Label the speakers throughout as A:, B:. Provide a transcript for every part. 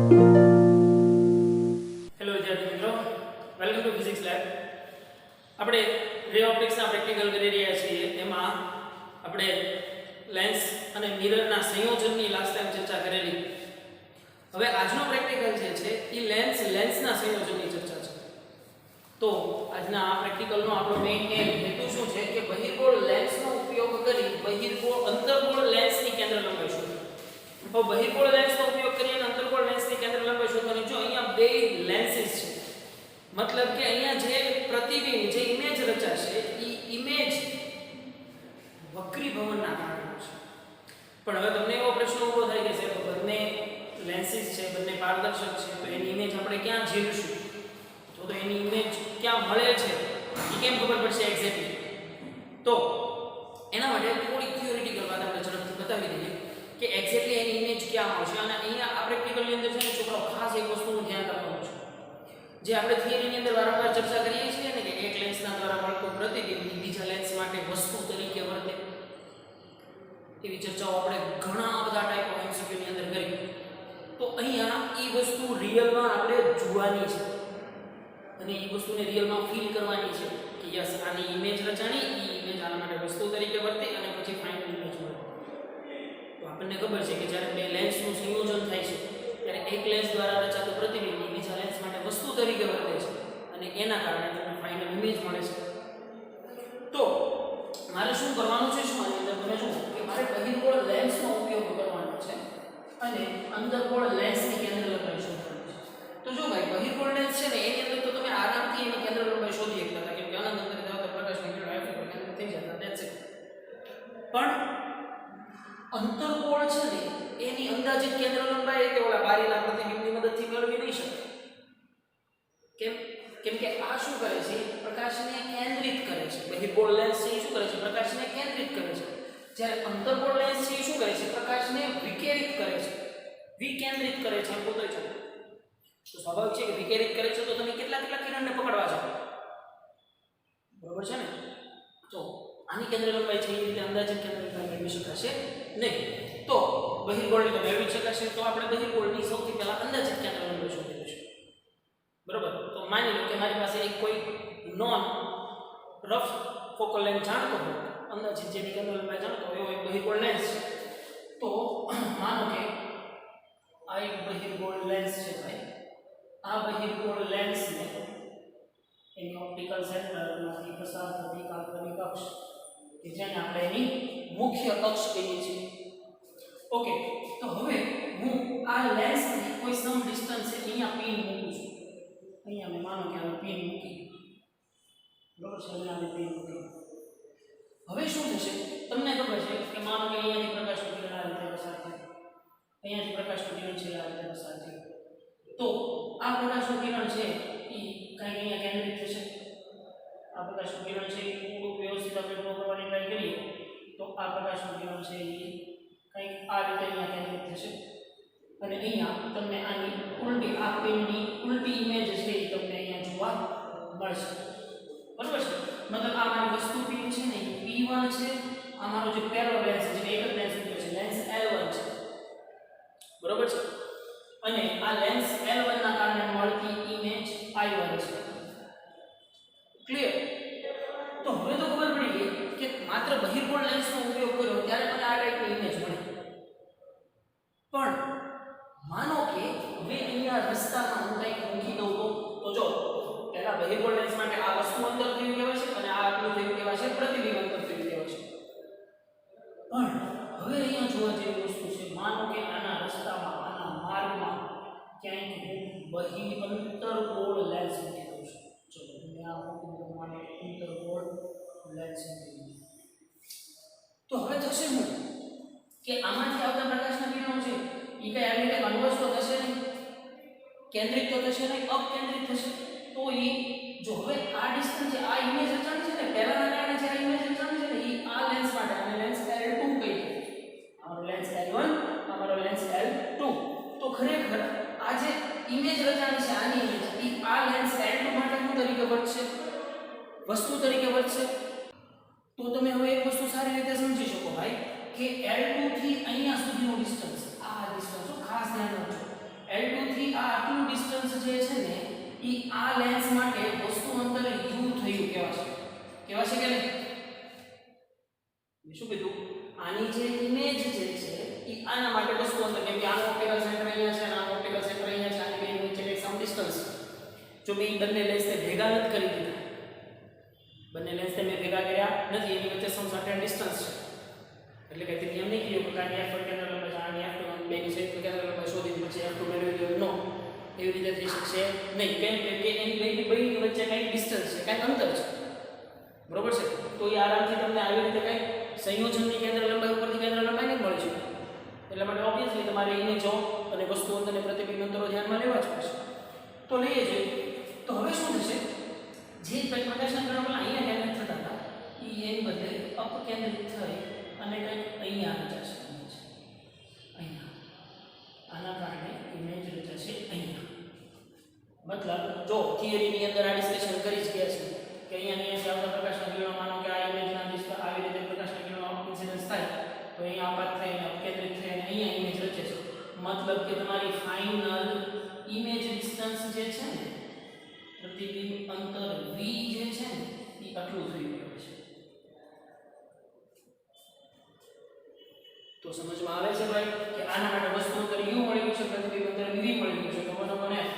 A: Hello વિદ્યાર્થી મિત્રો, welcome to physics lab. આપણે રે ઓપ્ટિક્સના પ્રેક્ટિકલ કરી રહ્યા છીએ. એમાં આપણે લેન્સ અને મિરરના સંયોજનની લાસ્ટ ટાઈમ ચર્ચા કરેલી. હવે આજનો પ્રેક્ટિકલ જે છે એ લેન્સના સંયોજનની ચર્ચા છે. તો આજના આ પ્રેક્ટિકલનો આપણો મેઇન હેતુ શું છે કે બહિર્ગોળ લેન્સનો ઉપયોગ કરી અંતર્ગોળ લેન્સની કેન્દ્ર લંબાઈ શોધો. તો બહિર્ગોળ લેન્સનો ઉપયોગ કરીને અંતર્ગોળ લેન્સની કેન્દ્ર લંબાઈ શોધવાની. જો અહીંયા બે લેન્સીસ છે, મતલબ કે અહીંયા જે પ્રતિબિંબ જે ઇમેજ રચાશે એ ઇમેજ વક્રીભવનના કારણે છે. પણ હવે તમને એવો પ્રશ્ન ઊભો થાય કે સાહેબ બંને લેન્સીસ છે, બંને પારદર્શક છે, તો એની ઇમેજ આપણે ક્યાં ઝીલશું, તો એની ઇમેજ ક્યાં મળે છે એ કેમ ખબર પડશે એક્ઝેક્ટલી? તો એના માટે થોડી થિયોરિટિકલ વાત આપણે ઝડપથી બતાવી દઈએ કે એક્ઝેક્ટલી એની ઇમેજ ક્યાં મળશે. અને અહીંયા આ પ્રેક્ટિકલની અંદર છે ને છોકરાઓ ખાસ એક વસ્તુનું ધ્યાન રાખવાનું છે. જે આપણે થિયરીની અંદર વારંવાર ચર્ચા કરીએ છીએ ને કે એક લેન્સના દ્વારા મળતું પ્રતિબિંબ બીજા લેન્સ માટે વસ્તુ તરીકે વર્તે, એવી ચર્ચાઓ આપણે ઘણા બધા ટાઈપ ઓફ એમસીક્યુની અંદર કરી. તો અહીંયા એ વસ્તુ રિયલમાં આપણે જોવાની છે અને એ વસ્તુને રિયલમાં ફીલ કરવાની છે કે યસ આની ઇમેજ રચાણી, એ ઇમેજ આના માટે વસ્તુ તરીકે વર્તે અને પછી ફાઇનલ ઇમેજ મળે. તો આપણને ખબર છે કે જ્યારે બે લેન્સનું સંયોજન થાય છે ત્યારે એક લેન્સ દ્વારા રચાતું પ્રતિબિંબ બીજા લેન્સ માટે વસ્તુ તરીકે વર્તે છે અને એના કારણે તમને ફાઇનલ ઇમેજ મળે છે. તો મારે શું કરવાનું છે, શું આની અંદર તમે જુઓ કે મારે બહિર્ગોળ લેન્સનો ઉપયોગ કરવાનો છે અને અંતર્ગોળ લેન્સની કેન્દ્ર લંબાઈ શોધવાની છે. તો જો ભાઈ બહિર્ગોળ લેન્સ છે ને એની અંદર તો તમે આરામથી એની કેન્દ્ર લંબાઈ શોધી શકતા હતા, કેમ કે અનંત અંતરે આવતા પ્રકાશની કિરણો એફ પર કેન્દ્રિત થઈ જતા, ધેટ્સ ઇટ. પણ અંતર્ગોળ છે ને એની અંદાજિત કેન્દ્ર લંબાઈ કે ઓલા બારીના પ્રતિબિંબની મદદથી મેળવી નહીં શકે. કેમ કે આ શું કરે છે, પ્રકાશને કેન્દ્રિત કરે છે. બહિર્ગોળ લેન્સ છે એ શું કરે છે, પ્રકાશને કેન્દ્રિત કરે છે. જ્યારે અંતર્ગોળ લેન્સ છે એ શું કરે છે, પ્રકાશને વિકેરિત કરે છે, વિકેન્દ્રિત કરે છે. એમ બોલતો છે તો સ્વાભાવિક છે કે વિકેરિત કરે છે તો તમે કેટલા કિરણને પકડવા જાઓ, બરોબર છે ને? તો આની કેન્દ્ર લંબાઈ છે એ રીતે અંદાજિત કેન્દ્ર લંબાઈ મેળવી શકાશે નહીં. તો બહિર્ગોળની તો મેળવી શકાશે. તો આપણે બહિર્ગોળની સૌથી પહેલા અંદાજિત કેન્દ્ર લંબાઈ શોધી લઈશું, બરોબર? તો માની લો કે મારી પાસે એક કોઈ નોન રફ ફોકલ લેન્થ જાણતો હોય, અંદાજિત જેની કેન્દ્ર લંબાઈ જાણતો હોય એવો એક બહિર્ગોળ લેન્સ છે. તો માનો કે આ એક બહિર્ગોળ લેન્સ છે ભાઈ. આ બહિર્ગોળ લેન્સને એની ઓપ્ટિકલ સેન્ટરમાંથી પસાર થતી કાલ્પનિક અક્ષ કે જેને આપણે એની મુખ્ય અક્ષ કહીએ છીએ. ઓકે, તો હવે હું આ લેન્સની કોઈ સમ ડિસ્ટન્સ અહીંયા પિન મૂકું છું. અહીંયા મેં માનો કે આને પિન મૂકી, બરોબર છે? અહીંયા પિન મૂકી. હવે શું થશે તમને ખબર છે કે માનો કે અહીંયાથી પ્રકાશનું કિરણ આ રીતે પસાર થાય, અહીંયાથી પ્રકાશનું કિરણ છે આ રીતે પસાર થાય. તો આ પ્રકાશનું કિરણ છે એ કંઈક અહીંયા કેન્દ્રિત થશે. આ પ્રકાશનું કિરણ છે એ ખૂબ વ્યવસ્થિત આપણે ડ્રો કરવાની ટ્રાય કરીએ તો આ પ્રકાશનું કિરણ છે એ કંઈક આ રીતે અહીંયા કેન્દ્રિત થશે અને અહીંયા તમને આની ઉલટી આ પિનની ઉલટી ઇમેજ છે એ તમને અહીંયા જોવા મળશે, બરોબર છે? મતલબ આ મારી વસ્તુ પિન છે ને એ P1 છે. આ મારો જે પેરેલલ લેન્સ છે, એક જ લેન્સ છે, લેન્સ L1 છે, બરોબર છે? અને આ લેન્સ L1 ના કારણે મળતી ઇમેજ I1 છે. ક્લિયર? તો હવે તો ખબર પડી ગઈ કે માત્ર બહિર્ગોળ લેન્સનો ઉપયોગ કર્યો ત્યારે મને આ ટાઈપની ઇમેજ મળી. પણ માનો કે હવે અહીંયા રસ્તામાં હું કંઈક મૂકી દઉં તો જો પહેલા બહિર્ગોળ લેન્સ માટે આ વસ્તુ અંતર થયું કહેવાય છે અને આ આટલું થયું કહેવાય છે, પ્રતિબિંબ અંતર થયું કહેવાય છે. પણ હવે અહીંયા જોવા જેવી વસ્તુ છે, માનો કે આના રસ્તામાં આના માર્ગમાં ક્યાંક હું અંતર્ગોળ લેન્સ મૂકી દઉં છું. ચલો મેં આ મૂકી અંતર્ગોળ લેન્સ મૂકી દઉં. તો હવે થશે શું કે આમાંથી આવતા પ્રકાશના કિરણો છે એ કઈ આવી રીતે કન્વર્જ તો થશે નહીં, કેન્દ્રિત તો થશે નહીં, અપકેન્દ્રિત થશે. તો એ જો હવે આ ડિસ્ટન્સ છે, આ ઇમેજ રચાણી છે ને પહેલાના કારણે જે ઇમેજ રચાણી છે ને એ આ લેન્સ માટે અને લેન્સ L2 કહી દે. અમારો લેન્સ L1, અમારો લેન્સ L2. તો ખરેખર આ જે ઇમેજ રચાણી છે આની ઇમેજ એ આ લેન્સ L2 માટે શું તરીકે વર્તશે, વસ્તુ તરીકે વર્તશે. તો તમે હવે એક વસ્તુ સારી રીતે સમજી શકો ભાઈ કે L2 થી અહીંયા સુધીનો ડિસ્ટન્સ, આ ડિસ્ટન્સ ખાસ ધ્યાન રાખજો, L2 થી છે કે નહીં? મેં શું કીધું આની જે ઇમેજ જે છે એ આના માટે વસ્તુ અંદર કેમ કે આનો ઓપ્ટિકલ સેન્ટર અહીંયા છે અને આનો ઓપ્ટિકલ સેન્ટર અહીંયા છે આની બે વચ્ચે સમ ડિસ્ટન્સ જો મેં બંને લેન્સને ભેગા નથી કરી દીધા બંને લેન્સને મેં ભેગા કર્યા નથી એની વચ્ચે સમ સર્ટેન ડિસ્ટન્સ છે એટલે કે નિયમ નહીં કીધું કે આની f1 કેન્દ્ર લંબાઈ આની f2 બેની સહિત કેન્દ્ર લંબાઈ શોધી પછી f2 મેળવી લો નો એવી રીતે થઈ શકશે નહીં કેમ કે એની બેની વચ્ચે કંઈ ડિસ્ટન્સ છે કંઈ અંતર છે બરોબર છે તો એ આરામથી તમને આવી રીતે કંઈ સંયોજનની કેન્દ્ર લંબાઈ ઉપરથી કેન્દ્ર લંબાઈ નહીં મળી શકે એટલા માટે ઓબ્વિયસલી તમારે ઇમેજો અને વસ્તુઓ અને પ્રતિબિંબ અંતરો ધ્યાનમાં લેવા જ પડશે તો લઈએ જોઈએ તો હવે શું થશે જે પ્રકાશના કિરણો અહીંયા કેન્દ્રિત થતા હતા એ એની બદલે અપકેન્દ્રિત થઈ અને કંઈક અહીંયા રચાશે અહીંયા આના કારણે ઇમેજ રચાશે અહીંયા મતલબ જો થિયરીની અંદર આ ડિસ્કશન કરી જ ગયા છે કે અહીંયા આવતા પ્રકાશના કિરણો માનો કે આ ઇમેજના દિશા આવી રીતે પ્રકાશના કિરણો ઇન્સિડન્સ થાય તો અહીંયા આપાત થઈને અપકેન્દ્રિત થઈને અહીંયા ઇમેજ રચે છે મતલબ કે તમારી ફાઇનલ ઇમેજ ડિસ્ટન્સ જે છે ને પ્રતિબિંબ અંતર v જે છે ને એ આટલું થઈ ગયું છે તો સમજમાં આવે છે ભાઈ કે આના માટે વસ્તુ અંતર u મળી ગયું છે પ્રતિબિંબ અંતર v મળી ગયું છે તો 1/f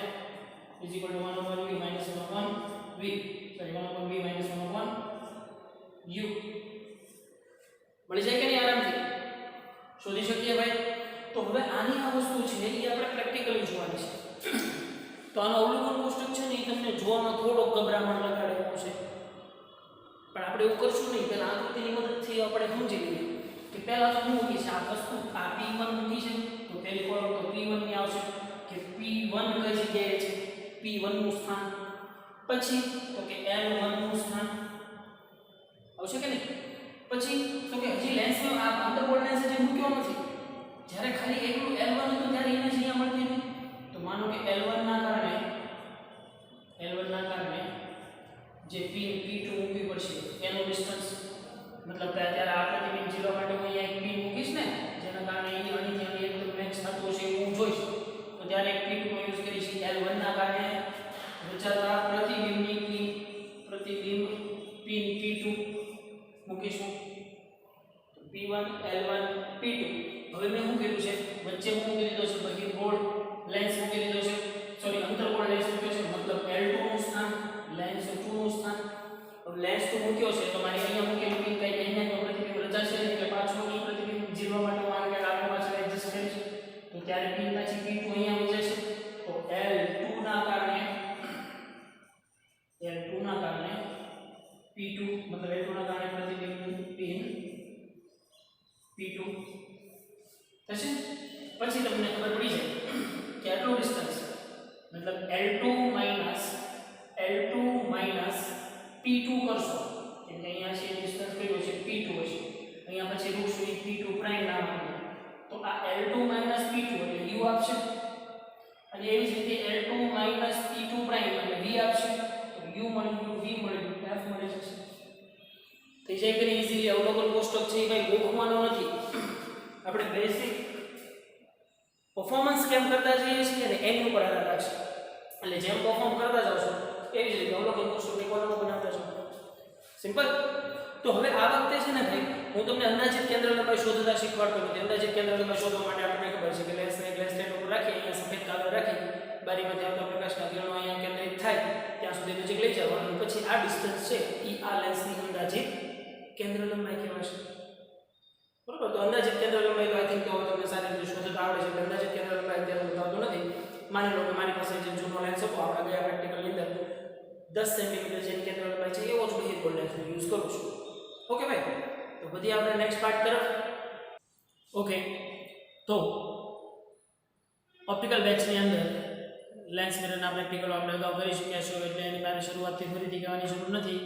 A: = 1/v - 1/v sorry 1/v - 1/u મળી જાય કે નહીં આરામથી શોધી શકીએ ભાઈ તો હવે આની આ વસ્તુ છે એ આપણે પ્રેક્ટિકલી જોવાની છે તો આનો અવલોકન કોષ્ટક છે ને એ તમને જોવામાં થોડો ગભરામણ લગાડે એવું છે પણ આપણે એવું કરશું નહીં પહેલા આકૃતિની મદદથી આપણે સમજી લઈએ કે પહેલા તો શું મૂકી છે આ વસ્તુ આ p1 મૂકી છે તો પહેલી કોલમ તો p1 ની આવશે કે p1 કઈ જગ્યાએ છે p1 નું સ્થાન પછી તો કે l1 નું સ્થાન આવશે કે નહીં પછી તો કે હજી લેન્સનો આ અંતર્ગોળ લેન્સ જે મૂક્યો નથી જ્યારે ખાલી એકલું l1 હતું ત્યારે ઇમેજ અહીંયા મળતી હતી તો માનો કે l1 ના કારણે જે p2 મૂકવી પડશે એનો ડિસ્ટન્સ મતલબ ત્યારે આ પ્રતિબિંબ જીરવા માટે હું અહીંયા એક p મૂકીશ ને જેના કારણે અહીં આની એકદમ મેચ થતું હશે હું જોઈશ તો ત્યારે એક p2 નો યુઝ કરીશ l1 ના કારણે રચાતા પ્રતિબિંબની પ્રતિબિંબ p2 મૂકીશું તો p1 l1 p2 હવે મેં શું કર્યું છે વચ્ચે મૂકી દીધો છે બહિર્ગોળ લેન્સ મૂકી દીધો છે સોરી અંતર્ગોળ લેન્સ મૂક્યો છે મતલબ l2 નું સ્થાન લેન્સ 2 નું સ્થાન હવે લેન્સ 2 મૂક્યો છે તો મારી અહીંયા મૂકેલું પિન કઈ અહીંયા તો પ્રતિબિંબ રચાશે એટલે પાછું ઈ પ્રતિબિંબ જીરવા માટે હું આને આગળ પાછળ એડજસ્ટ કરીશ તો ત્યારે પિન પછી p2 અહીંયા આવી જશે તો l2 ના કારણે p2 મતલબ l2 ના કારણે પ્રતિબિંબ પિન p2 થશે પછી તમને ખબર પડી જાય કે આટલું ડિસ્ટન્સ મતલબ l2 p2 કરશો એટલે અહીંયા છે ડિસ્ટન્સ કયો છે p2 હશે અહીંયા પછી રૂટશું p2 પ્રાઇમ નામ આપીએ તો આ l2 p2 એટલે u આપશે અને એવી જ રીતે l2 p2 પ્રાઇમ એટલે v આપશે તો u મળી ગયું v મળી ગયું f મળી જશે થઈ જાય કે ઈઝીલી અવલોકન કોષ્ટક છે એ કઈ ગોખવાનો નથી આપણે બેસિક પરફોર્મન્સ કેમ કરતા જઈએ છીએ અને એની ઉપર આધાર રાખશે એટલે જેમ પરફોર્મ કરતા જાવ છો એવી જ રીતે અવલોકન કોષ્ટકની કોલમો બનાવતા જાવ સિમ્પલ તો હવે આ વખતે છે ને ભાઈ હું તમને અંદાજિત કેન્દ્ર લંબાઈ શોધતા શીખવાડતો નથી અંદાજિત કેન્દ્ર લંબાઈ શોધવા માટે આપણને ખબર છે કે લેન્સને ગ્લાસ પ્લેટ ઉપર રાખી અહીંયા સફેદ કાગળ રાખી બારીમાંથી આવતા પ્રકાશના કિરણો અહીંયા કેન્દ્રિત થાય ત્યાં સુધી નજીક લઈ જવાનું પછી આ ડિસ્ટન્સ છે એ આ લેન્સની અંદાજિત કેન્દ્ર લંબાઈ કહેવાશે બરોબર તો અંદાજિત કેન્દ્ર લંબાઈ તો આઈ થિંક તો તમને સારી રીતે શોધતા આવડે છે અંદાજિત કેન્દ્ર લંબાઈ અત્યારે બતાવતો નથી માની લો કે મારી પાસે જે જૂનો લેન્સ હતો આપણા ગયા પ્રેક્ટિકલની અંદર 10 સેન્ટીમીટર જેની કેન્દ્ર લંબાઈ છે એવો જ બહિર્ગોળ લેન્સનો યુઝ કરું છું ઓકે ભાઈ તો બધી આપણે નેક્સ્ટ પાર્ટ તરફ ઓકે તો ઓપ્ટિકલ બેચની અંદર લેન્સ મિરરના પ્રેક્ટિકલ આપણે અગાઉ કરી ચૂક્યા છો એટલે એની મારે શરૂઆતથી ફરીથી કહેવાની જરૂર નથી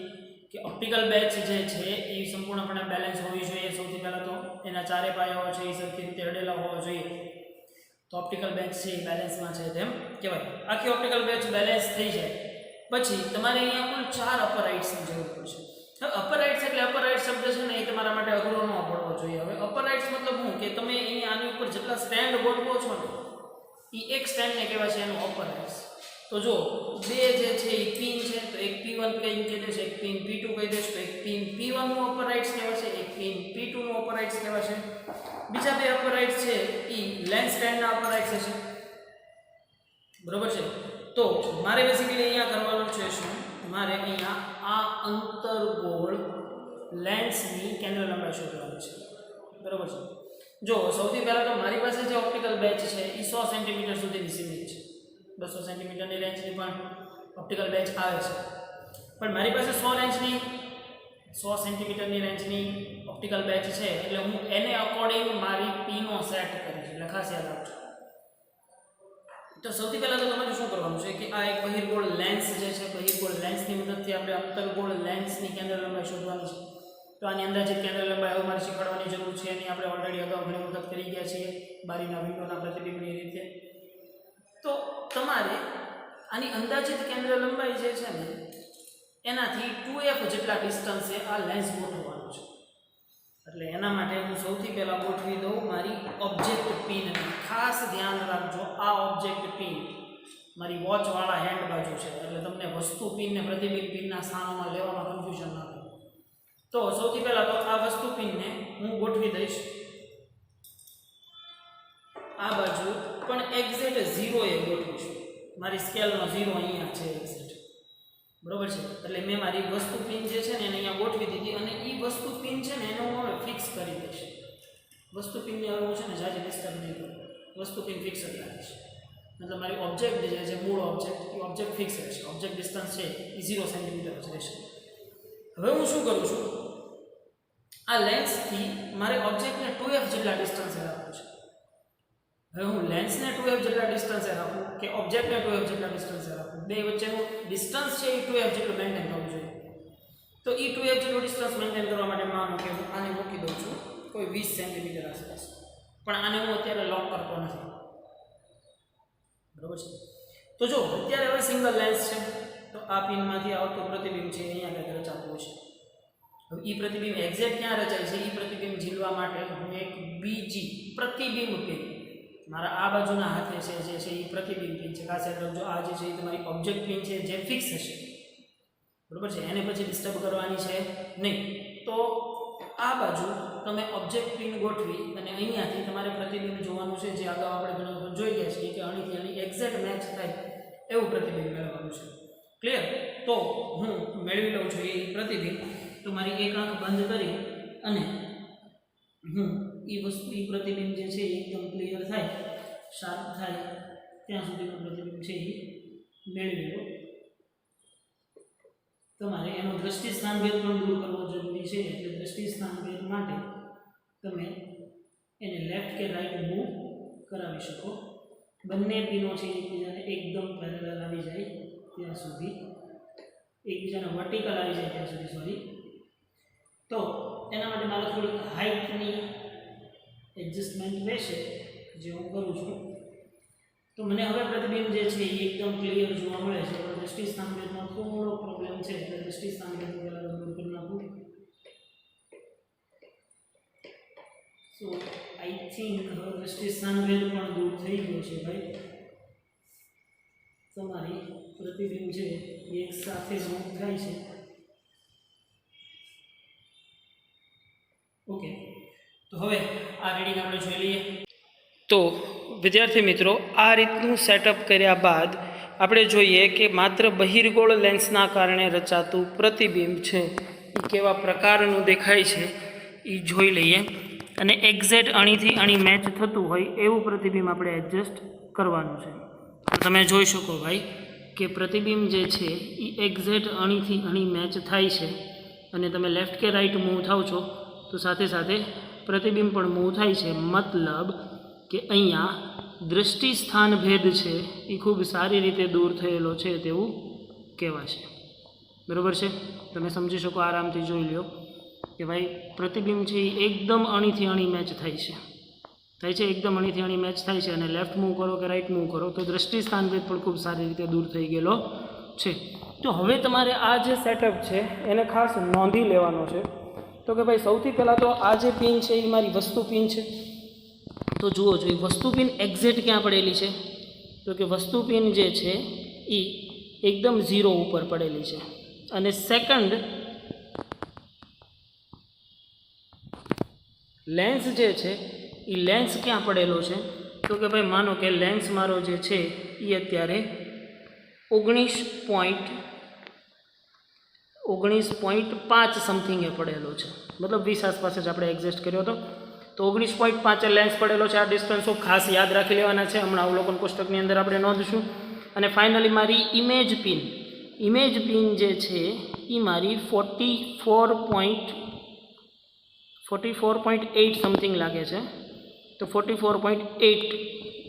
A: કે ઓપ્ટિકલ બેચ જે છે એ સંપૂર્ણપણે બેલેન્સ હોવી જોઈએ સૌથી પહેલાં તો એના ચારે પાયાઓ છે એ સરખી રીતે અડેલા હોવા જોઈએ તો ઓપ્ટિકલ બેચ છે એ બેલેન્સમાં છે તેમ કહેવાય આખી ઓપ્ટિકલ બેચ બેલેન્સ થઈ જાય પછી તમારે અહીંયા કુલ 4 અપર રાઇટ્સની જરૂર પડશે હવે અપર રાઇટ્સ એટલે અપર રાઇટ શબ્દ છે ને એ તમારા માટે અઘરો ન પડવો જોઈએ હવે અપર રાઇટ્સ મતલબ શું કે તમે અહીંયા આની ઉપર જેટલા સ્ટેન્ડ ગોઠવો છો ને એ એક સ્ટેન્ડને કહેવાય છે એનું અપર રાઇટ્સ તો જો બે જે છે એ પિન છે, તો એક P1 કહી દેશે, એક પિન P2 કહી દેશે, તો એક પિન P1 નું અપર રાઇટ્સ કહેવાશે, એક પિન P2 નું અપર રાઇટ્સ કહેવાશે. બીજા બે અપર રાઇટ્સ છે એ લેન્સ સ્ટેન્ડના અપર રાઇટ્સ હશે. બરોબર છે. તો મારે બેસિકલી અહીંયા કરવાનું છે શું, મારે અહીંયા આ અંતર્ગોળ લેન્સની કેન્દ્ર લંબાઈ શોધવાની છે. બરોબર છે. જો સૌથી પહેલા તો મારી પાસે જે ઓપ્ટિકલ બેચ છે એ 100 સેન્ટીમીટર સુધીની સીમિત છે. 200 સેન્ટીમીટરની રેન્જની પણ ઓપ્ટિકલ બેચ આવે છે, પણ મારી પાસે 100 સેન્ટીમીટરની રેન્જની ઓપ્ટિકલ બેચ છે, એટલે હું એને અકોર્ડિંગ મારી પીનો સેટ કરીશ. એટલે ખાસ યાદ રાખજો. તો સૌથી પહેલા તો તમારે શું કરવાનું છે કે આ એક બહિર્ગોળ લેન્સ જે છે, બહિર્ગોળ લેન્સની મદદથી આપણે અંતર્ગોળ લેન્સની કેન્દ્ર લંબાઈ શોધવાની છે. તો આની અંદાજિત કેન્દ્ર લંબાઈ હવે મારે શીખવાડવાની જરૂર છે. એની આપણે ઓલરેડી અગાઉ ઘણી વખત કરી ગયા છીએ બારીના વિન્ડોના પ્રતિબિંબની રીતે. તો તમારે આની અંદાજિત કેન્દ્ર લંબાઈ જે છે ને એનાથી 2f જેટલા ડિસ્ટન્સે આ લેન્સ ગોઠવવાનો છે. એટલે એના માટે હું સૌથી પહેલાં ગોઠવી દઉં મારી ઓબ્જેક્ટ પિનને. ખાસ ધ્યાન રાખજો, આ ઓબ્જેક્ટ પિન મારી વોચવાળા હેન્ડ બાજુ છે, એટલે તમને વસ્તુ પિન ને પ્રતિબિંબ પિનના સ્થાનોમાં લેવામાં કન્ફ્યુઝન ના થાય. તો સૌથી પહેલાં તો આ વસ્તુ પિનને હું ગોઠવી દઈશ આ બાજુ, પણ એક્ઝેક્ટ 0 એ ગોઠવું છું. મારી સ્કેલનો 0 અહીંયા છે એક્ઝેક્ટ. બરોબર છે. એટલે મેં મારી વસ્તુ પિન જે છે ને એને અહીંયા ગોઠવી દીધી, અને એ વસ્તુ પિન છે ને એને હું હવે ફિક્સ કરી દઈશ. વસ્તુ પિનને હવે હું છે ને જાજે ડિસ્ટર્બ નહીં કરું, વસ્તુ પિન ફિક્સ જ રાખીશ. મતલબ મારી ઓબ્જેક્ટ જે છે મૂળ ઓબ્જેક્ટ એ ઓબ્જેક્ટ ફિક્સ રહેશે. ઓબ્જેક્ટ ડિસ્ટન્સ છે એ 0 સેન્ટીમીટર જ રહેશે. હવે હું શું કરું છું, આ લેન્સથી મારે ઓબ્જેક્ટને 2f જેટલા ડિસ્ટન્સે રાખવું છે. હવે હું લેન્સને 2f જેટલા ડિસ્ટન્સે રાખું કે ઓબ્જેક્ટને 2f જેટલા ડિસ્ટન્સે રાખું, બે વચ્ચેનું ડિસ્ટન્સ છે એ 2f જેટલું મેન્ટેન થવું જોઈએ. તો એ 2f જેટલું ડિસ્ટન્સ મેન્ટેન કરવા માટે માનો કે હું આને મૂકી દઉં છું કોઈ 20 સેન્ટીમીટર આસપાસ, પણ આને હું અત્યારે લોક કરતો નથી. બરોબર છે. તો જો અત્યારે હવે સિંગલ લેન્સ છે, તો આ પિનમાંથી આવતું પ્રતિબિંબ છે અહીંયા કંઈક રચાતું હશે. હવે એ પ્રતિબિંબ એક્ઝેક્ટ ક્યાં રચાય છે એ પ્રતિબિંબ ઝીલવા માટે હું એક બીજી પ્રતિબિંબ પિન મારા આ બાજુના હાથે છે જે છે એ પ્રતિબિંબ પિન છે. ખાસ યાદ રાખજો, આ જે છે એ તમારી ઓબ્જેક્ટ પિન છે જે ફિક્સ હશે. બરોબર છે. એને પછી ડિસ્ટર્બ કરવાની છે નહીં. તો આ બાજુ તમે ઓબ્જેક્ટ પિન ગોઠવી અને અહીંયાથી તમારે પ્રતિબિંબ જોવાનું છે, જે અગાઉ આપણે ઘણા વખત જોઈ ગયા છીએ કે અહીંથી અહીં એક્ઝેક્ટ મેચ થાય એવું પ્રતિબિંબ મેળવવાનું છે. ક્લિયર? તો હું મેળવી લઉં છું એ પ્રતિબિંબ. તો મારી એક આંખ બંધ કરી અને હું એ વસ્તુ એ પ્રતિબિંબ જે છે એકદમ ક્લિયર થાય, શાર્પ થાય ત્યાં સુધીનું પ્રતિબિંબ છે એ મેળવી લો. તમારે એનો દ્રષ્ટિ સ્થાનભેદ પણ દૂર કરવો જરૂરી છે. એટલે દ્રષ્ટિ સ્થાનભેદ માટે તમે એને લેફ્ટ કે રાઈટ મૂવ કરાવી શકો. બંને પિનો છે એકબીજાને એકદમ પેરેલલ આવી જાય ત્યાં સુધી, એકબીજાને વર્ટિકલ આવી જાય ત્યાં સુધી, સોરી. તો એના માટે મારે થોડીક હાઇટની એડજસ્ટમેન્ટ રહેશે, જે હું કરું છું. તો મને હવે પ્રતિબિંબ જે છે એ એકદમ ક્લિયર જોવા મળે છે, પણ દ્રષ્ટિ સ્થાનભેદનો થોડો પ્રોબ્લેમ છે, એટલે દ્રષ્ટિ સ્થાનભેદ પહેલાં દૂર કરી નાખું. સો આઈ થિંક હવે દ્રષ્ટિ સ્થાનભેદ પણ દૂર થઈ ગયો છે ભાઈ. તમારી પ્રતિબિંબ છે એક સાથે મૂવ થાય છે. ઓકે, તો હવે આ રીડિંગ આપણે જોઈ લઈએ. તો વિદ્યાર્થી મિત્રો, આ રીતનું સેટઅપ કર્યા બાદ આપણે જોઈએ કે માત્ર બહિર્ગોળ લેન્સના કારણે રચાતું પ્રતિબિંબ છે એ કેવા પ્રકારનું દેખાય છે એ જોઈ લઈએ. અને એક્ઝેક્ટ અણીથી અણી મેચ થતું હોય એવું પ્રતિબિંબ આપણે એડજસ્ટ કરવાનું છે. તો તમે જોઈ શકો ભાઈ કે પ્રતિબિંબ જે છે એ એક્ઝેક્ટ અણીથી અણી મેચ થાય છે. અને તમે લેફ્ટ કે રાઈટ મૂવ થાવ છો તો સાથે સાથે પ્રતિબિંબ પણ મૂવ થાય છે. મતલબ કે અહીંયા દૃષ્ટિ સ્થાન ભેદ છે એ ખૂબ સારી રીતે દૂર થયેલો છે તેવું કહેવાશે. બરાબર છે? તમે સમજી શકો, આરામથી જોઈ લો કે ભાઈ પ્રતિબિંબ છે એ એકદમ અણીથી અણી મેચ થાય છે એકદમ અણીથી અણી મેચ થાય છે. અને લેફ્ટ મૂવ કરો કે રાઈટ મૂવ કરો તો દૃષ્ટિ સ્થાન ભેદ પણ ખૂબ સારી રીતે દૂર થઈ ગયેલો છે. તો હવે તમારે આ જે સેટઅપ છે એને ખાસ નોંધી લેવાનો છે. તો કે ભાઈ સૌથી પહેલાં તો આ જે પિન છે એ મારી વસ્તુ પિન છે. તો જુઓ જોઈએ વસ્તુ પિન એક્ઝેક્ટ ક્યાં પડેલી છે, તો કે વસ્તુ પિન જે છે એ એકદમ 0 ઉપર પડેલી છે. અને સેકન્ડ લેન્સ જે છે એ લેન્સ ક્યાં પડેલો છે? તો કે ભાઈ માનો કે લેન્સ મારો જે છે એ અત્યારે 19.5 સમથિંગે પડેલો છે, મતલબ 20 આસપાસ જ આપણે એડજસ્ટ કર્યો હતો. તો 19.5 લેન્સ પડેલો છે. આ ડિસ્ટન્સો ખાસ યાદ રાખી લેવાના છે, હમણાં અવલોકન કોષ્ટકની અંદર આપણે નોંધશું. અને ફાઇનલી મારી ઇમેજ પિન જે છે એ મારી 44.8 સમથિંગ લાગે છે. તો 44.8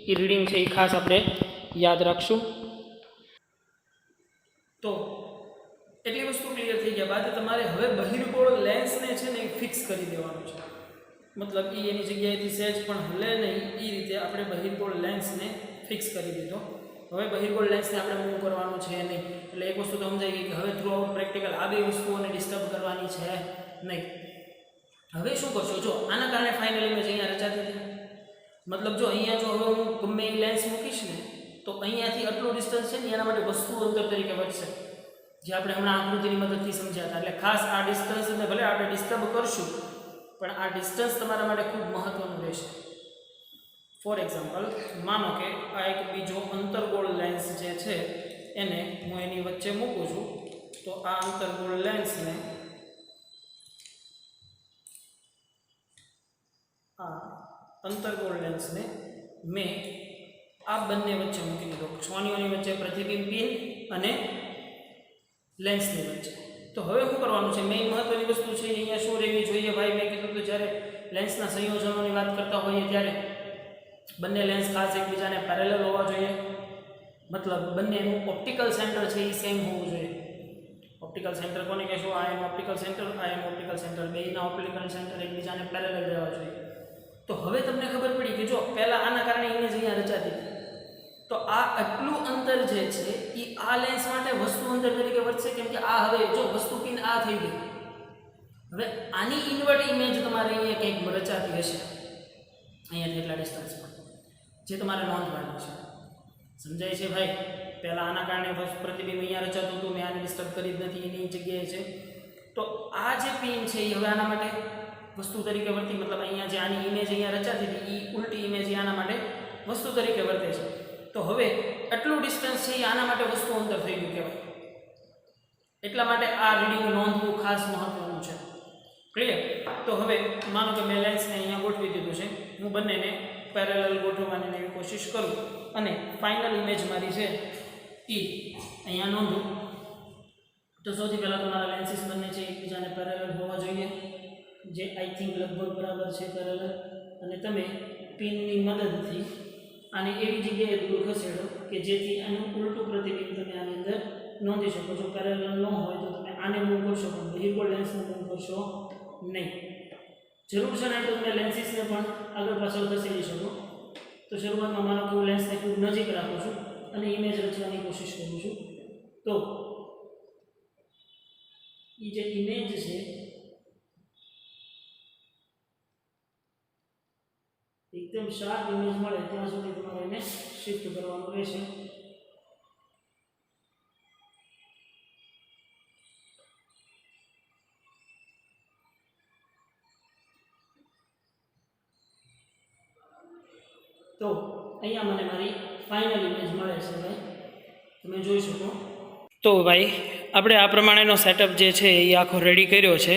A: એ રીડિંગ છે એ ખાસ આપણે યાદ રાખશું. તો એટલી વસ્તુ ક્લિયર થઈ ગયા બાદ તમારે હવે બહિર્ગોળ લેન્સને છે ને એ ફિક્સ કરી દેવાનું છે. મતલબ એ એની જગ્યાએથી સહેજ પણ હલે નહીં એ રીતે આપણે બહિર્ગોળ લેન્સને ફિક્સ કરી દીધો. હવે બહિર્ગોળ લેન્સને આપણે મૂવ કરવાનું છે નહીં. એટલે એક વસ્તુ તો સમજાઈ ગઈ કે હવે થ્રુ આઉટ પ્રેક્ટિકલ આ બે વસ્તુઓને ડિસ્ટર્બ કરવાની છે નહીં. હવે શું કરશો? જો આના કારણે ફાઇનલ ઇમેજ અહીંયા રચાતી હતી. મતલબ જો અહીંયા જો હવે હું ગમે એ લેન્સ મૂકીશ ને તો અહીંયાથી આટલું ડિસ્ટન્સ છે ને એના માટે વસ્તુ અંતર તરીકે વધશે, જે આપણે હમણાં આકૃતિની મદદથી સમજ્યા હતા. એટલે ખાસ આ ડિસ્ટન્સને ભલે આપણે ડિસ્ટર્બ કરશું પણ આ ડિસ્ટન્સ તમારા માટે ખૂબ મહત્વનું રહેશે. ફોર એક્ઝામ્પલ માનો કે આ એક બીજો અંતર્ગોળ લેન્સ જે છે એને હું એની વચ્ચે મૂકું છું. તો આ અંતર્ગોળ લેન્સને મેં આ બંને વચ્ચે મૂકી દીધો, છોનીઓની વચ્ચે પ્રતિબિંબ પિન અને લેન્સની વચ્ચે. તો હવે શું કરવાનું છે? મેઇન મહત્વની વસ્તુ છે અહીંયા શું રહેવી જોઈએ ભાઈ? મેં કીધું તો જ્યારે લેન્સના સંયોજનોની વાત કરતા હોઈએ ત્યારે બંને લેન્સ ખાસ એકબીજાને પેરેલલ હોવા જોઈએ. મતલબ બંનેનું ઓપ્ટિકલ સેન્ટર છે એ સેમ હોવું જોઈએ. ઓપ્ટિકલ સેન્ટર કોને કહેશું? આ એમ ઓપ્ટિકલ સેન્ટર, આ એમ ઓપ્ટિકલ સેન્ટર, બેયના ઓપ્ટિકલ સેન્ટર એકબીજાને પેરેલલ રહેવા જોઈએ. તો હવે તમને ખબર પડી કે જો પહેલાં આના કારણે ઇમેજ અહીંયા રચાતી હતી, તો આ આટલું અંતર જે છે એ આ લેન્સ માટે વસ્તુ અંતર તરીકે વધશે, કેમ કે આ હવે જો વસ્તુ પિન આ થઈ ગઈ. હવે આની ઇન્વર્ટ ઇમેજ તમારે અહીંયા કંઈક રચાતી હશે અહીંયાથી એટલા ડિસ્ટન્સમાં, જે તમારે નોંધવાનું છે. સમજાય છે ભાઈ? પહેલાં આના કારણે પ્રતિબિંબ અહીંયા રચાતું હતું, મેં આને ડિસ્ટર્બ કરી જ નથી, એની જગ્યાએ છે. તો આ જે પિન છે એ હવે આના માટે વસ્તુ તરીકે વર્તી. મતલબ અહીંયા જે આની ઇમેજ અહીંયા રચાતી હતી એ ઉલટી ઇમેજ આના માટે વસ્તુ તરીકે વર્તે છે. તો હવે આટલું ડિસ્ટન્સ છે એ આના માટે વસ્તુ અંતર થઈ ગયું કહેવાય. એટલા માટે આ રીડિંગ નોંધવું ખાસ મહત્વનું છે. ક્લિયર? તો હવે માનો કે મેં લેન્સને અહીંયા ગોઠવી દીધું છે, હું બંનેને પેરેલલ ગોઠવવાની એવી કોશિશ કરું અને ફાઇનલ ઇમેજ મારી છે એ અહીંયા નોંધું. તો સૌથી પહેલાં તમારા લેન્સીસ બંને છે એકબીજાને પેરેલલ હોવા જોઈએ, જે આઈ થિંક લગભગ બરાબર છે પેરેલલ. અને તમે પિનની મદદથી આને એવી જગ્યાએ દૂર ખસેડો કે જેથી આનું ઉલટું પ્રતિબિંબ તમે આની અંદર નોંધી શકો છો. પેરેલલ ન હોય તો તમે આને મૂવ કરશો પણ બહિર્ગોળ લેન્સને મૂવ કરશો નહીં. જરૂર છે ને તો તમે લેન્સીસને પણ આગળ પાછળ ખસેડી શકો. તો શરૂઆતમાં માનો કે હું લેન્સને ખૂબ નજીક રાખું છું અને ઇમેજ રચવાની કોશિશ કરું છું. તો એ જે ઇમેજ છે એકદમ શાર્પ ઇમેજ મળે ત્યાં સુધી તમારે એને શિફ્ટ કરવાનું રહેશે. તો અહીંયા મને મારી ફાઇનલ ઇમેજ મળે છે ભાઈ, તમે જોઈ શકો. તો ભાઈ આપણે આ પ્રમાણેનો સેટઅપ જે છે એ આખો રેડી કર્યો છે.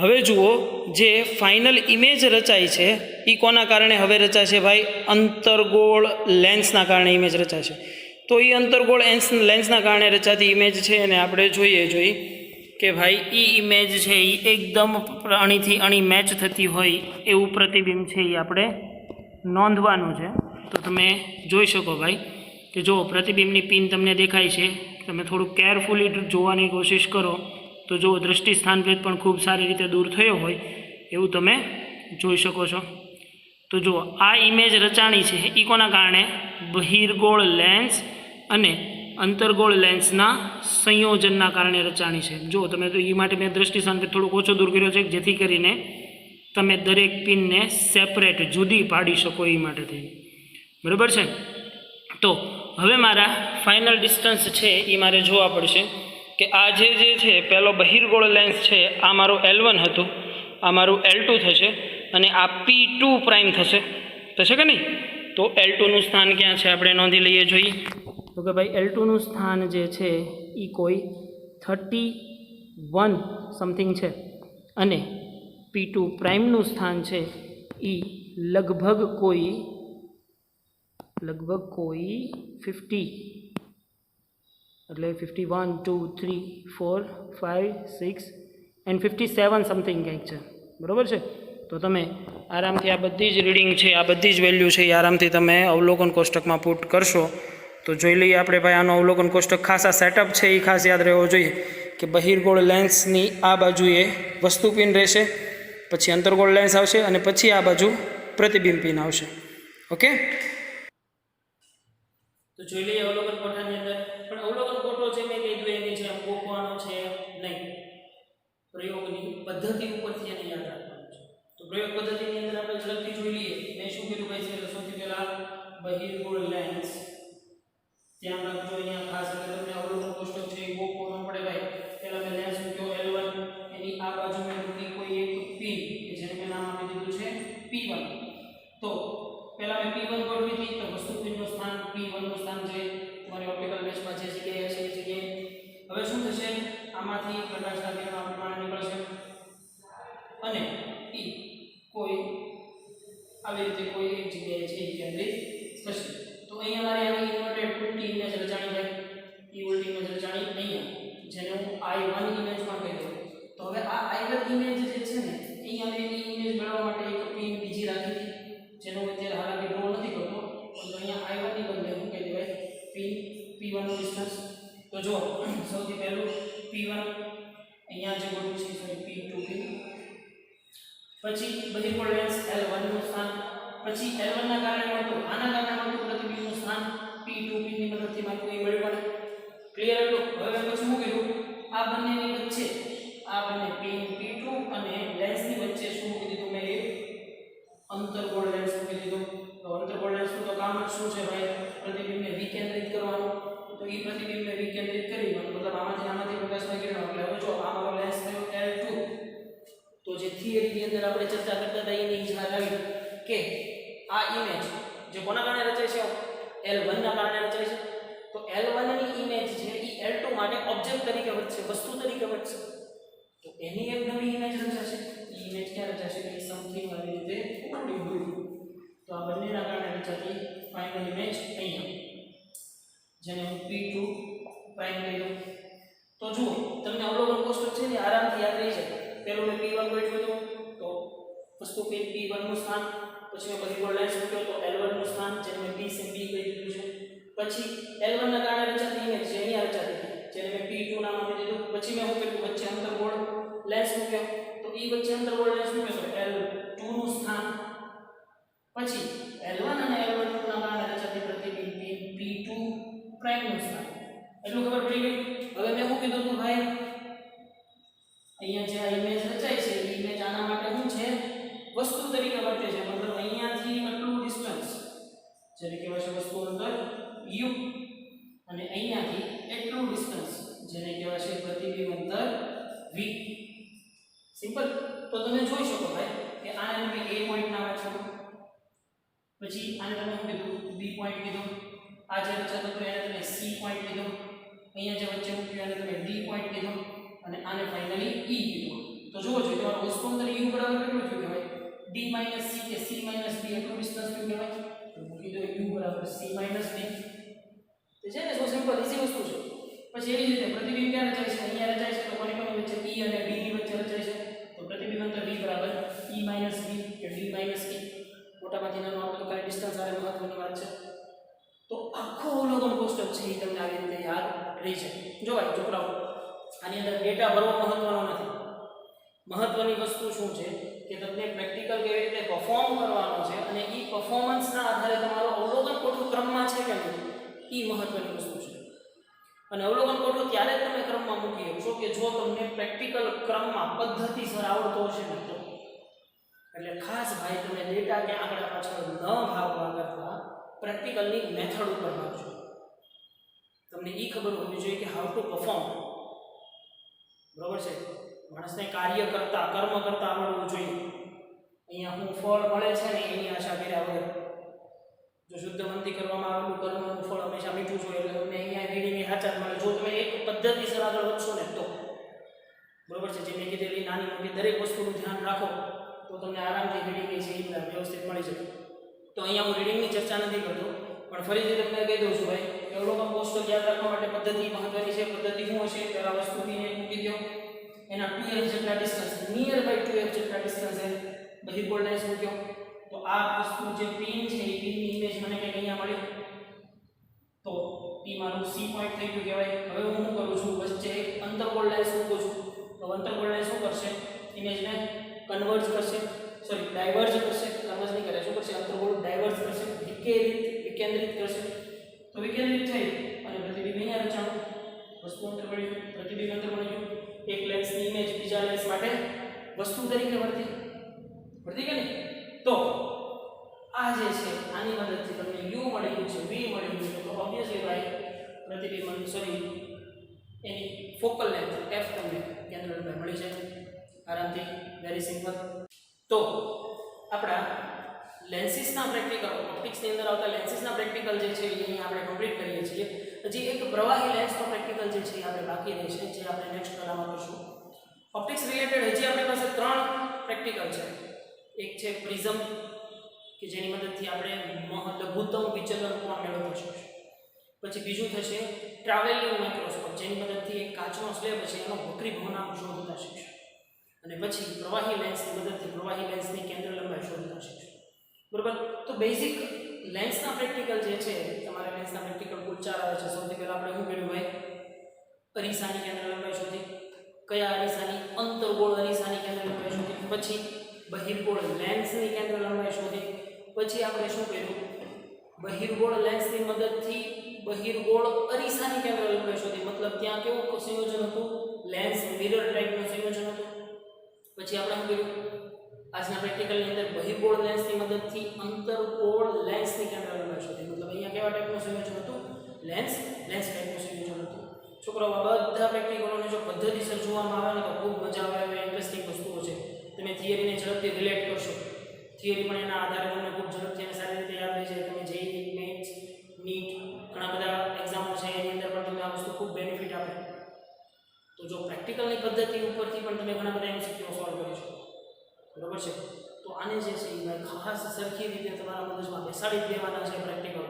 A: હવે જુઓ જે ફાઇનલ ઇમેજ રચાય છે એ કોના કારણે હવે રચાશે ભાઈ? અંતર્ગોળ લેન્સના કારણે ઇમેજ રચાશે. તો એ અંતર્ગોળ લેન્સના કારણે રચાતી ઇમેજ છે અને આપણે જોઈએ કે ભાઈ એ ઇમેજ છે એ એકદમ અણીથી અણી મેચ થતી હોય એવું પ્રતિબિંબ છે એ આપણે નોંધવાનું છે. તો તમે જોઈ શકો ભાઈ કે જો પ્રતિબિંબની પિન તમને દેખાય છે, તમે થોડુંક કેરફુલી જોવાની કોશિશ કરો તો જો દૃષ્ટિ સ્થાનભેદ પણ ખૂબ સારી રીતે દૂર થયો હોય એવું તમે જોઈ શકો છો. તો જો આ ઇમેજ રચાણી છે એ કોના કારણે? બહિર્ગોળ લેન્સ અને અંતર્ગોળ લેન્સના સંયોજનના કારણે રચાણી છે. જો તમે તો એ માટે મેં દૃષ્ટિ સ્થાનભેદ થોડોક ઓછો દૂર કર્યો છે જેથી કરીને તમે દરેક પિનને સેપરેટ જુદી પાડી શકો એ માટે થઈ. બરાબર છે? તો હવે મારા ફાઇનલ ડિસ્ટન્સ છે એ મારે જોવા પડશે કે આ જે છે પહેલો બહિર્ગોળ લેન્સ છે આ મારું L1 હતું, આ મારું L2 થશે અને આ P2 પ્રાઇમ થશે કે નહીં? તો L2નું સ્થાન ક્યાં છે આપણે નોંધી લઈએ જોઈએ. તો કે ભાઈ L2નું સ્થાન જે છે એ કોઈ 31 સમથિંગ છે અને P2 પ્રાઇમનું સ્થાન છે એ લગભગ કોઈ 50 એટલે 51, 2, 3, 4, 5, 6 એન્ડ 57 સમથિંગ કંઈક છે. બરાબર છે? તો તમે આરામથી આ બધી જ રીડિંગ છે, આ બધી જ વેલ્યુ છે એ આરામથી તમે અવલોકન કોષ્ટકમાં પુટ કરશો. તો જોઈ લઈએ આપણે ભાઈ આનો અવલોકન કોષ્ટક. ખાસ આ સેટઅપ છે એ ખાસ યાદ રહેવો જોઈએ કે બહિર્ગોળ લેન્સની આ બાજુએ વસ્તુ પિન રહેશે, પછી અંતર્ગોળ લેન્સ આવશે અને પછી આ બાજુ પ્રતિબિંબ પિન આવશે. ઓકે, તો જોઈ લઈએ અવલોકન કોઠાની અંદર. પણ અવલોકન કોઠો છે મેં કીધું એની છે ગોખવાનો છે નહીં, પ્રયોગની પદ્ધતિ ઉપરથી એને યાદ રાખવાનું છે. તો પ્રયોગ પદ્ધતિની અંદર આપણે ઝડપથી જોઈ લઈએ. મેં શું કીધું ભાઈ છે સૌથી પહેલા બહિર્ગોળ લેન્સ ધ્યાન રાખજો. અહીંયા ખાસ એટલે તમને અવલોકન કોષ્ટક છે એ ગોખવો ન પડે ભાઈ. પહેલા મેં લેન્સ મૂક્યો L1, એની આ બાજુ મેં મૂકી કોઈ એક પિન કે જેને મેં નામ આપી દીધું છે P1. તો પહેલા મેં P1 ગોઠવી હતી, તો વસ્તુ પિનનું સ્થાન P1 નું સ્થાન છે તમારી ઓપ્ટિકલ મેચમાં જે જગ્યાએ હશે એ જગ્યાએ. હવે શું થશે? આમાંથી પ્રકાશના કિરણો આ પ્રમાણે નીકળશે અને એ કોઈ આવી રીતે કોઈ એક જગ્યાએ છે એ કેન્દ્રિત થશે. તો અહીંયા મારે આની ઇન્વર્ટેડ ઉલટી ઇમેજ રચાણી ભાઈ. એ ઉલટી ઇમેજ રચાણી અહીંયા, જેને હું I1 ઇમેજમાં કહી દઉં. તો હવે આ I1 ઇમેજ જે છે ને અહીંયા મેં એ ઇમેજ મેળવવા માટે એક પિન બીજી રાખી હતી, જેનો અત્યારે હાલાકી ડ્રો નથી કરતો. તો અહીંયા I1 ની બદલે હું કહી દેવાય પિન P1 નું ડિસ્ટન્સ. તો જો સૌથી પહેલું P1 અહીંયા જે ગોઠવ્યું છે સોરી P2 પિન, પછી બહિર્ગોળ લેન્સ L1 નું સ્થાન, પછી L1 ના કારણે મળતું આના કારણે મળતું પ્રતિબિંબનું સ્થાન P2 પિન ની મદદથી મારે કોઈ મળ્યું પડે. ક્લિયર હતું? હવે પછી શું કીધું? આ બંનેની વચ્ચે આ બંને પિન P2 અને લેન્સની વચ્ચે શું મૂકી દીધું મેં? એક અંતર્ગોળ લેન્સ મૂકી દીધું. તો અંતર્ગોળ લેન્સનું તો કામ જ શું છે ભાઈ? પ્રતિબિંબને વિકેન્દ્રિત કરવાનું. તો એ પ્રતિબિંબને વિકેન્દ્રિત કરી મતલબ આમાંથી પ્રકાશના કિરણો. એટલે હવે જો આ મારો લેન્સ થયો L2. તો જે થિયરીની અંદર આપણે ચર્ચા કરતા હતા એની યાદ આવી કે આ ઇમેજ જે કોના કારણે રચાય છે? L1 ના કારણે રચાય છે. તો L1 ની ઇમેજ છે એ L2 માટે ઓબ્જેક્ટ તરીકે વર્તશે, વસ્તુ તરીકે વર્તશે. તો એની એક નવી ઇમેજ રચાશે. એ ઇમેજ ક્યાં રચાશે? એ સમથિંગ આવી રીતે ઉલટી હોય. તો આ બંનેના કારણે રચાતી ફાઇનલ ઇમેજ અહીંયા, જેને હું P2 પ્રાઇમ કહી દઉં. તો જુઓ તમને અવલોકન કોષ્ટક છે ને આરામથી યાદ રહી જાય. પહેલું મેં P1 ગોઠવ્યું હતું, તો વસ્તુ પિન P1 નું સ્થાન, પછી મેં બહિર્ગોળ લેન્સ મૂક્યો તો L1 નું સ્થાન, જેને મેં B કહી દીધું છે. પછી L1 ના કારણે રચાતી ઇમેજ છે અહીંયા રચાતી હતી, જેને મેં P2 નામ આપી દીધું. પછી મેં શું કર્યું? વચ્ચે અંતર્ગોળ લેન્સ મૂક્યો, તો એ વચ્ચે અંતર્ગોળ લેન્સ મૂક્યો તો L2 નું સ્થાન, પછી L1 અને L1 ના કારણે રચાતી પ્રતિબિંબ P2 પ્રાઇમ નું સ્થાન. એટલું ખબર પડી ગઈ? હવે મેં શું કીધું હતું ભાઈ? અહીંયા જે આ ઇમેજ રચાય છે એ ઇમેજ આના માટે શું છે? વસ્તુ તરીકે વર્તે છે. મતલબ અહીંયાથી આટલું ડિસ્ટન્સ જેને કહેવાય છે વસ્તુ અંતર u, અને અહીંયાથી એટલું ડિસ્ટન્સ જેને કહેવાય છે પ્રતિબિંબ અંતર v. સિમ્પલ. તો તમે જોઈ શકો ભાઈ કે આને તમે a પોઈન્ટ નામ આપો, પછી આને તમે શું કીધું? b પોઈન્ટ કીધું. આ જે રચાતો હતો એને તમે c પોઈન્ટ કીધું. અહીંયા જે વચ્ચે મૂક્યું એને તમે d પોઈન્ટ કીધું અને આને ફાઇનલી e કીધું. તો જુઓ છો તમારું વસ્તુ અંતર u બરાબર કેટલું થયું કહેવાય? d - c કે c - d એટલું ડિસ્ટન્સ થયું કહેવાય. તો મૂકી દો u બરાબર c - d. તે છે ને સો સિમ્પલ ઈઝી વસ્તુ છે. પછી એવી જ રીતે પ્રતિબિંબ ક્યાં રચાય છે? અહીંયા રચાય છે. તો કોની કોની વચ્ચે e અને d ની વચ્ચે રચાય છે. તો પ્રતિબિંબ અંતર v બરાબર e - b કે d - e. મોટામાંથી નાનો આપણે તો ખાલી ડિસ્ટન્સ આવે મહત્વની વાત છે. તો આખો અવલોકન કોષ્ટક છે એ તમને આવી રીતે યાદ રહી જાય. જો ભાઈ છોકરાઓ, આની અંદર ડેટા ભરવો મહત્વનો નથી. મહત્વની વસ્તુ શું છે કે તમને પ્રેક્ટિકલ કેવી રીતે પરફોર્મ કરવાનો છે અને એ પરફોર્મન્સના આધારે તમારો અવલોકન કોઠો ક્રમમાં છે કે નહીં એ મહત્વની વસ્તુ છે. અને અવલોકન કોઠો ત્યારે જ તમે ક્રમમાં મૂકી શકશો કે જો તમને પ્રેક્ટિકલ ક્રમમાં પદ્ધતિસર આવડતો હશે ને તો. એટલે ખાસ ભાઈ તમે ડેટા કે આંકડા પાછળ ન ભાગવા કરતા પ્રેક્ટિકલની મેથડ ઉપર માગજો. તમને એ ખબર હોવી જોઈએ કે હાઉ ટુ પરફોર્મ. બરોબર છે? માણસને કાર્ય કરતા કર્મ કરતા આવડવું જોઈએ. અહીંયા હું ફળ મળે છે ને એની આશા કર્યા વગર. જો શુદ્ધ મનથી કરવામાં આવેલું કર્મનું ફળ હંમેશા મીઠું જોઈએ એટલે તમને અહીંયા રીડિંગ એ સાચા જ મળે. જો તમે એક પદ્ધતિસર આગળ વધશો ને તો બરોબર છે. જે મેં કીધેલી નાની મોટી દરેક વસ્તુનું ધ્યાન રાખો તો તમને આરામથી રીડિંગ છે એ બધા વ્યવસ્થિત મળી શકે. તો અહીંયા હું રીડિંગની ચર્ચા નથી કરતો, પણ ફરીથી તમને કહી દઉં છું ભાઈ, અવલોકન કોષ્ટક યાદ રાખવા માટે પદ્ધતિ મહત્વની છે. પદ્ધતિ શું હશે? પહેલા વસ્તુથી મૂકી દો, એના 2f જેટલા ડિસ્ટન્સ, નિયર બાય 2f જેટલા ડિસ્ટન્સ છે બહિર્ગોળ લેન્સ મૂક્યો. તો આ વસ્તુ જે પિન છે એ પિનની ઇમેજ મને કંઈક અહીંયા મળી, તો એ મારું સી પોઈન્ટ થઈ ગયું કહેવાય. હવે હું શું કરું છું? વચ્ચે એક અંતર્ગોળ લેન્સ મૂકું છું. તો અંતર્ગોળ લેન્સ શું કરશે? ઇમેજને કન્વર્જ કરશે, સોરી ડાયવર્જ કરશે. કન્વર્જ નહીં કરે, શું કરશે? અંતર્ગોળ ડાયવર્જ કરશે, વિકેન્દ્રિત કરશે. તો વિકેન્દ્રિત થઈ અને પ્રતિબિંબ અહીંયા રચાણું, વસ્તુ અંતર મળ્યું, પ્રતિબિંબ અંતર મળ્યું. એક લેન્સની ઇમેજ બીજા લેન્સ માટે વસ્તુ તરીકે વર્તી કે નહીં? તો આ જે છે આની મદદથી તમને u મળી ગયું છે, v મળી ગયું છે. તો ઓબ્વિયસલી ભાઈ પ્રતિબિંબ સોરી એની ફોકલ લેન્થ f તમને કેન્દ્ર લંબાઈ મળી છે આરામથી. Very simple. તો આપણા લેન્સીસના પ્રેક્ટિકલ, ઓપ્ટિક્સની અંદર આવતા લેન્સીસના પ્રેક્ટિકલ જે છે એ અહીંયા આપણે કમ્પ્લીટ કરીએ છીએ. હજી એક પ્રવાહી લેન્સનો પ્રેક્ટિકલ જે છે એ આપણે બાકી રહે છે, જે આપણે નેક્સ્ટ કલામાં કરશું. ઓપ્ટિક્સ રિલેટેડ હજી આપણી પાસે 3 પ્રેક્ટિકલ છે. એક છે પ્રિઝમ કે જેની મદદથી આપણે લઘુત્તમ વિચલન કોણ મેળવી શકીશું. પછી બીજું થશે ટ્રાવેલિંગ માઇક્રોસ્કોપ, જેની મદદથી એક કાચનો સ્લેબ છે એનો વક્રી ભવનાંક શોધતા શીખશું. અને પછી પ્રવાહી લેન્સની મદદથી પ્રવાહી લેન્સની કેન્દ્ર લંબાઈ શોધતા શીખશું. બરોબર? તો બેઝિક લેન્સના પ્રેક્ટિકલ જે છે, તમારે લેન્સના પ્રેક્ટિકલ કુલ 4 આવે છે. સૌથી પહેલા આપણે શું કર્યું ભાઈ? અરીસાની કેન્દ્ર લંબાઈ શોધી. કયા અરીસાની? અંતર્ગોળ અરીસાની કેન્દ્ર લંબાઈ શોધી. પછી બહિર્ગોળ લેન્સની કેન્દ્ર લંબાઈ શોધી. પછી આપણે શું કર્યું? બહિર્ગોળ લેન્સની મદદથી બહિર્ગોળ અરીસાની કેન્દ્ર લંબાઈ શોધી. મતલબ ત્યાં કેવું સંયોજન હતું? લેન્સ મિરર ટાઈપનું સંયોજન હતું. પછી આપણે શું કર્યું? આજના પ્રેક્ટિકલની અંદર બહિર્ગોળ લેન્સની મદદથી અંતર્ગોળ લેન્સની કેન્દ્ર લંબાઈ શોધી. મતલબ અહીંયા કેવા ટાઈપનું સંયોજન હતું? લેન્સ ટાઈપનું સંયોજન હતું. છોકરાઓ આ બધા પ્રેક્ટિકલોને જો પદ્ધતિસર જોવામાં આવે ને તો ખૂબ મજા આવે એવી ઇન્ટરેસ્ટિંગ વસ્તુઓ છે. તમે થિયરીને ઝડપથી રિલેટ કરશો. થિયરી પણ એના આધારે તમને ખૂબ ઝડપથી અને સારી રીતે યાદ રહી જાય. તમે જેઈ, મેથ્સ, નીટ ઘણા બધા એક્ઝામો છે એની અંદર પણ તમને આ વસ્તુ ખૂબ બેનિફિટ આપે. તો જો પ્રેક્ટિકલની પદ્ધતિ ઉપરથી પણ તમે ઘણા બધા એમસીક્યુ સોલ્વ કરી શકો. બરોબર છે? તો આને જે છે એ ખાસ સરખી રીતે તમારા મગજમાં બેસાડી દેવાના છે પ્રેક્ટિકલ.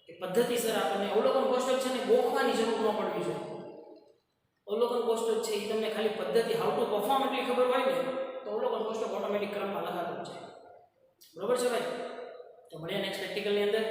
A: કે પદ્ધતિસર આપણને અવલોકન કોષ્ટક છે ને ગોખવાની જરૂર ન પડવી જોઈએ. અવલોકન કોષ્ટક છે એ તમને ખાલી પદ્ધતિ હાઉ ટુ પરફોર્મ એટલી ખબર હોય ને તો અવલોકન કોષ્ટક ઓટોમેટિક ક્રમમાં લખાતું છે. બરોબર છે ભાઈ? તો મળીએ નેક્સ્ટ પ્રેક્ટિકલની અંદર.